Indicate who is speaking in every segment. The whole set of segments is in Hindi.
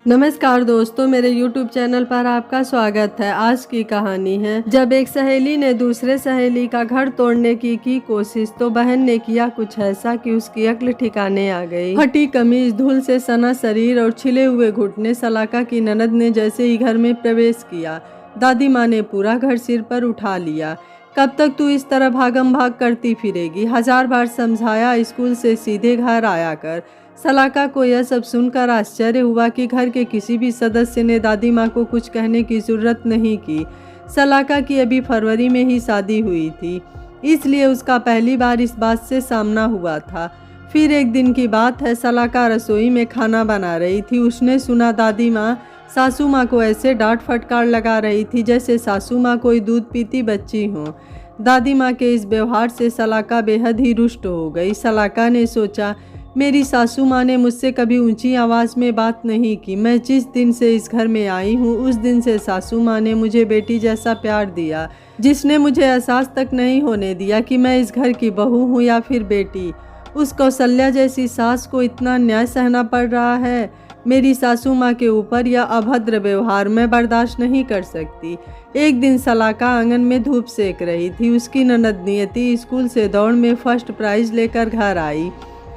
Speaker 1: नमस्कार दोस्तों, मेरे YouTube चैनल पर आपका स्वागत है। आज की कहानी है, जब एक सहेली ने दूसरे सहेली का घर तोड़ने की कोशिश तो बहन ने किया कुछ ऐसा कि उसकी अक्ल ठिकाने आ गई। फटी कमीज, धूल से सना शरीर और छिले हुए घुटने सलाका की ननद ने जैसे ही घर में प्रवेश किया, दादी माँ ने पूरा घर सिर पर उठा लिया। कब तक तू इस तरह भागम भाग करती फिरेगी? 1000 बार समझाया, स्कूल से सीधे घर आया कर। सलाका को यह सब सुनकर आश्चर्य हुआ कि घर के किसी भी सदस्य ने दादी माँ को कुछ कहने की जरूरत नहीं की। सलाका की अभी फरवरी में ही शादी हुई थी, इसलिए उसका पहली बार इस बात से सामना हुआ था। फिर एक दिन की बात है, सलाका रसोई में खाना बना रही थी। उसने सुना दादी माँ सासू माँ को ऐसे डांट फटकार लगा रही थी जैसे सासू माँ कोई दूध पीती बच्ची हो। दादी माँ के इस व्यवहार से सलाका बेहद ही रुष्ट हो गई। सलाका ने सोचा, मेरी सासू माँ ने मुझसे कभी ऊंची आवाज़ में बात नहीं की। मैं जिस दिन से इस घर में आई हूँ उस दिन से सासू माँ ने मुझे बेटी जैसा प्यार दिया, जिसने मुझे एहसास तक नहीं होने दिया कि मैं इस घर की बहू हूँ या फिर बेटी। उस कौशल्या जैसी सास को इतना न्याय सहना पड़ रहा है। मेरी सासू माँ के ऊपर यह अभद्र व्यवहार मैं बर्दाश्त नहीं कर सकती। एक दिन सलाका आंगन में धूप सेक रही थी। उसकी ननद नियति स्कूल से दौड़ में फर्स्ट प्राइज लेकर घर आई।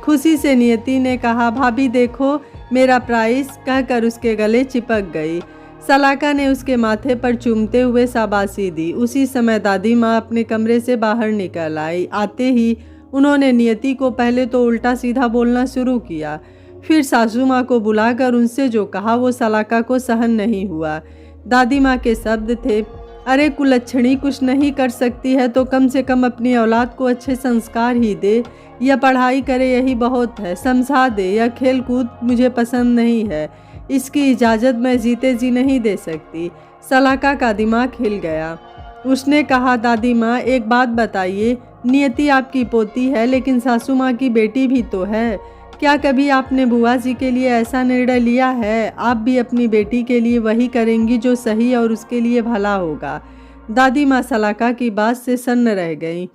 Speaker 1: खुशी से नियति ने कहा, भाभी देखो मेरा प्राइज, कहकर उसके गले चिपक गई। सलाका ने उसके माथे पर चूमते हुए शाबाशी दी। उसी समय दादी माँ अपने कमरे से बाहर निकल आई। आते ही उन्होंने नियति को पहले तो उल्टा सीधा बोलना शुरू किया, फिर सासू माँ को बुलाकर उनसे जो कहा वो सलाका को सहन नहीं हुआ। दादी माँ के शब्द थे, अरे कुलच्छणी, कुछ नहीं कर सकती है तो कम से कम अपनी औलाद को अच्छे संस्कार ही दे। यह पढ़ाई करे यही बहुत है, समझा दे। यह खेल कूद मुझे पसंद नहीं है, इसकी इजाज़त मैं जीते जी नहीं दे सकती। सलाका का दिमाग हिल गया। उसने कहा, दादी माँ एक बात बताइए, नियति आपकी पोती है लेकिन सासू माँ की बेटी भी तो है। क्या कभी आपने बुआ जी के लिए ऐसा निर्णय लिया है? आप भी अपनी बेटी के लिए वही करेंगी जो सही और उसके लिए भला होगा। दादी माँ सलाका की बात से सन्न रह गईं।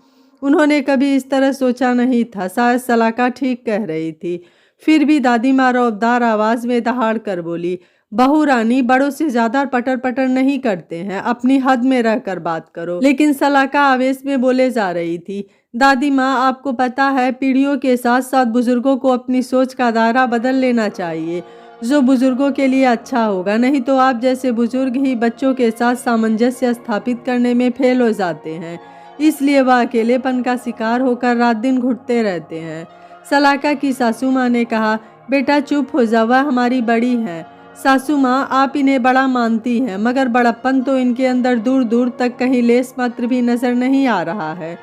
Speaker 1: उन्होंने कभी इस तरह सोचा नहीं था। शायद सलाका ठीक कह रही थी। फिर भी दादी माँ रौबदार आवाज़ में दहाड़ कर बोली, बहू रानी, बड़ों से ज़्यादा पटर पटर नहीं करते हैं, अपनी हद में रहकर बात करो। लेकिन सलाका आवेश में बोले जा रही थी, दादी माँ आपको पता है, पीढ़ियों के साथ साथ बुजुर्गों को अपनी सोच का दायरा बदल लेना चाहिए, जो बुजुर्गों के लिए अच्छा होगा। नहीं तो आप जैसे बुजुर्ग ही बच्चों के साथ सामंजस्य स्थापित करने में फेल हो जाते हैं, इसलिए वह अकेलेपन का शिकार होकर रात दिन घुटते रहते हैं। सलाका की सासू माँ ने कहा, बेटा चुप हो जा, वह हमारी बड़ी हैं। सासू माँ आप इन्हें बड़ा मानती हैं, मगर बड़प्पन तो इनके अंदर दूर दूर तक कहीं लेस मात्र भी नजर नहीं आ रहा है।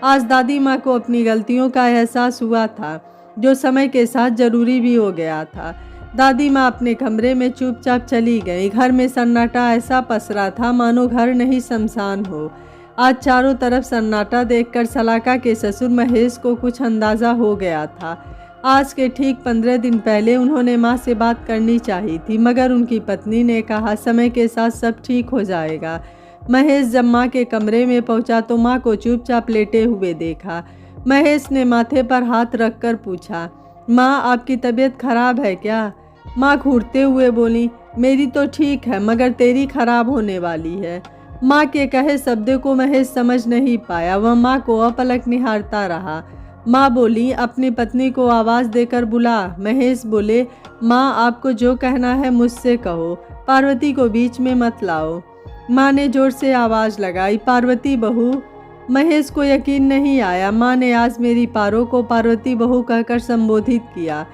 Speaker 1: आज दादी माँ को अपनी गलतियों का एहसास हुआ था, जो समय के साथ जरूरी भी हो गया था। दादी माँ अपने कमरे में चुपचाप चली गई। घर में सन्नाटा ऐसा पसरा था मानो घर नहीं शमशान हो। आज चारों तरफ सन्नाटा देखकर सलाका के ससुर महेश को कुछ अंदाजा हो गया था। आज के ठीक 15 दिन पहले उन्होंने माँ से बात करनी चाहिए थी, मगर उनकी पत्नी ने कहा, समय के साथ सब ठीक हो जाएगा। महेश जब माँ के कमरे में पहुंचा तो माँ को चुपचाप लेटे हुए देखा। महेश ने माथे पर हाथ रखकर पूछा, माँ आपकी तबीयत खराब है क्या? माँ घूरते हुए बोली, मेरी तो ठीक है मगर तेरी खराब होने वाली है। माँ के कहे शब्द को महेश समझ नहीं पाया। वह माँ को अपलक निहारता रहा। माँ बोली, अपनी पत्नी को आवाज़ देकर बुला। महेश बोले, माँ आपको जो कहना है मुझसे कहो, पार्वती को बीच में मत लाओ। माँ ने जोर से आवाज़ लगाई, पार्वती बहू। महेश को यकीन नहीं आया। माँ ने आज मेरी पारो को पार्वती बहू कहकर संबोधित किया।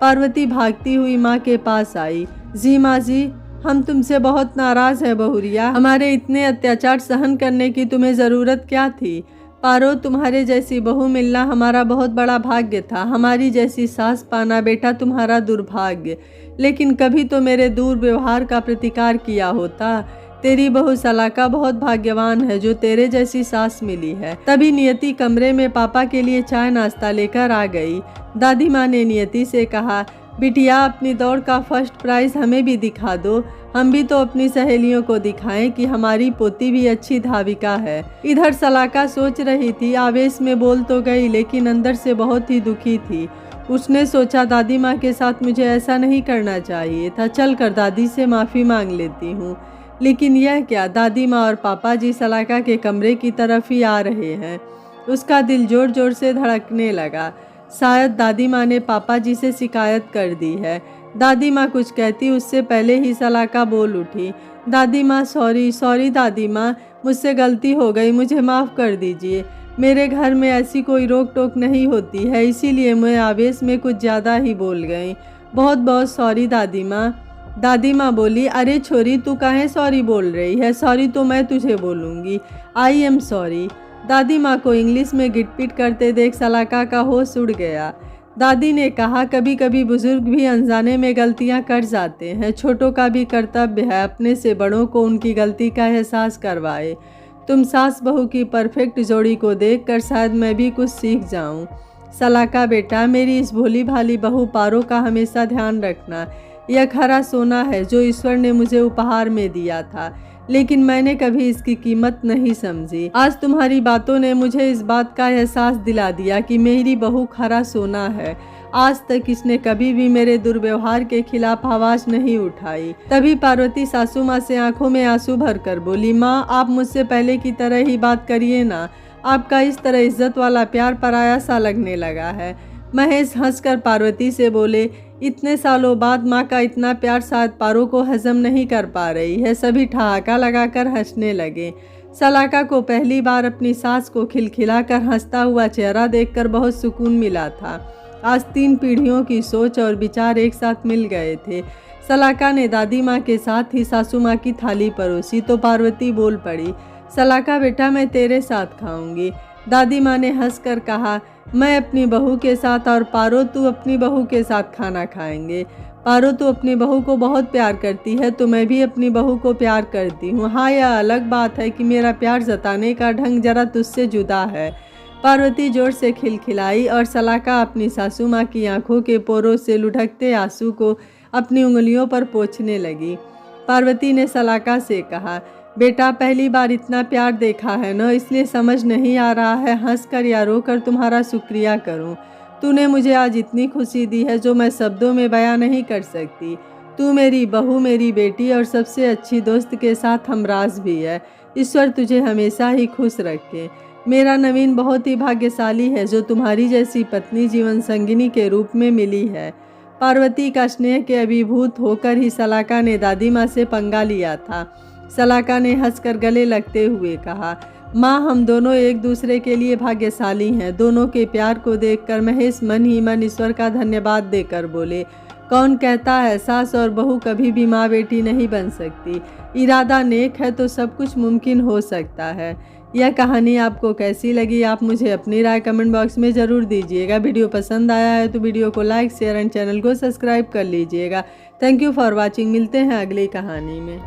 Speaker 1: पार्वती भागती हुई माँ के पास आई। जी माँ जी, हम तुमसे बहुत नाराज़ हैं बहुरिया। हमारे इतने अत्याचार सहन करने की तुम्हें ज़रूरत क्या थी? पारो, तुम्हारे जैसी बहू मिलना हमारा बहुत बड़ा भाग्य था। हमारी जैसी सास पाना बेटा तुम्हारा दुर्भाग्य। लेकिन कभी तो मेरे दुर्व्यवहार का प्रतिकार किया होता। तेरी बहू सलाका बहुत भाग्यवान है जो तेरे जैसी सास मिली है। तभी नियति कमरे में पापा के लिए चाय नाश्ता लेकर आ गई। दादी माँ ने नियति से कहा, बिटिया अपनी दौड़ का फर्स्ट प्राइज हमें भी दिखा दो। हम भी तो अपनी सहेलियों को दिखाएं कि हमारी पोती भी अच्छी धाविका है। इधर सलाका सोच रही थी, आवेश में बोल तो गई लेकिन अंदर से बहुत ही दुखी थी। उसने सोचा दादी माँ के साथ मुझे ऐसा नहीं करना चाहिए था, चल कर दादी से माफ़ी मांग लेती हूँ। लेकिन यह क्या, दादी माँ और पापा जी सलाका के कमरे की तरफ ही आ रहे हैं। उसका दिल जोर जोर से धड़कने लगा। शायद दादी माँ ने पापा जी से शिकायत कर दी है। दादी माँ कुछ कहती उससे पहले ही सलाका बोल उठी, दादी माँ सॉरी दादी माँ, मुझसे गलती हो गई, मुझे माफ़ कर दीजिए। मेरे घर में ऐसी कोई रोक टोक नहीं होती है, इसीलिए मैं आवेश में कुछ ज़्यादा ही बोल गई। बहुत बहुत सॉरी दादी माँ। दादी माँ बोली, अरे छोरी तू काहे सॉरी बोल रही है, सॉरी तो मैं तुझे बोलूँगी, आई एम सॉरी। दादी माँ को इंग्लिश में गिटपिट करते देख सलाका का होश उड़ गया। दादी ने कहा, कभी कभी बुजुर्ग भी अनजाने में गलतियां कर जाते हैं, छोटों का भी कर्तव्य है अपने से बड़ों को उनकी गलती का एहसास करवाए। तुम सास बहू की परफेक्ट जोड़ी को देखकर शायद मैं भी कुछ सीख जाऊं। सलाका बेटा, मेरी इस भोली भाली बहू पारो का हमेशा ध्यान रखना। यह खरा सोना है जो ईश्वर ने मुझे उपहार में दिया था, लेकिन मैंने कभी इसकी कीमत नहीं समझी। आज तुम्हारी बातों ने मुझे इस बात का एहसास दिला दिया कि मेरी बहू खरा सोना है। आज तक इसने कभी भी मेरे दुर्व्यवहार के खिलाफ आवाज नहीं उठाई। तभी पार्वती सासू माँ से आंखों में आंसू भरकर बोली, माँ आप मुझसे पहले की तरह ही बात करिए ना, आपका इस तरह इज्जत वाला प्यार पराया सा लगने लगा है। महेश हंसकर पार्वती से बोले, इतने सालों बाद माँ का इतना प्यार शायद पारो को हजम नहीं कर पा रही है। सभी ठहाका लगाकर हंसने लगे। सलाका को पहली बार अपनी सास को खिलखिलाकर हंसता हुआ चेहरा देखकर बहुत सुकून मिला था। आज 3 पीढ़ियों की सोच और विचार एक साथ मिल गए थे। सलाका ने दादी माँ के साथ ही सासू माँ की थाली परोसी तो पार्वती बोल पड़ी, सलाका बेटा मैं तेरे साथ खाऊंगी। दादी माँ ने हंसकर कहा, मैं अपनी बहू के साथ और पारो तू अपनी बहू के साथ खाना खाएंगे। पारो तू अपनी बहू को बहुत प्यार करती है तो मैं भी अपनी बहू को प्यार करती हूँ। हाँ यह अलग बात है कि मेरा प्यार जताने का ढंग जरा तुझसे जुदा है। पार्वती जोर से खिलखिलाई और सलाका अपनी सासू माँ की आंखों के पोरों से लुढ़कते आंसू को अपनी उंगलियों पर पोंछने लगी। पार्वती ने सलाका से कहा, बेटा पहली बार इतना प्यार देखा है न, इसलिए समझ नहीं आ रहा है हंसकर या रोकर तुम्हारा शुक्रिया करूं। तूने मुझे आज इतनी खुशी दी है जो मैं शब्दों में बयां नहीं कर सकती। तू मेरी बहू, मेरी बेटी और सबसे अच्छी दोस्त के साथ हमराज भी है। ईश्वर तुझे हमेशा ही खुश रखे। मेरा नवीन बहुत ही भाग्यशाली है जो तुम्हारी जैसी पत्नी जीवन संगिनी के रूप में मिली है। पार्वती का स्नेह के अभिभूत होकर ही सलाका ने दादी माँ से पंगा लिया था। सलाका ने हंसकर गले लगते हुए कहा, माँ हम दोनों एक दूसरे के लिए भाग्यशाली हैं। दोनों के प्यार को देखकर महेश मन ही मन ईश्वर का धन्यवाद देकर बोले, कौन कहता है सास और बहू कभी भी माँ बेटी नहीं बन सकती। इरादा नेक है तो सब कुछ मुमकिन हो सकता है। यह कहानी आपको कैसी लगी आप मुझे अपनी राय कमेंट बॉक्स में ज़रूर दीजिएगा। वीडियो पसंद आया है तो वीडियो को लाइक शेयर एंड चैनल को सब्सक्राइब कर लीजिएगा। Thank you for watching. मिलते हैं अगली कहानी में।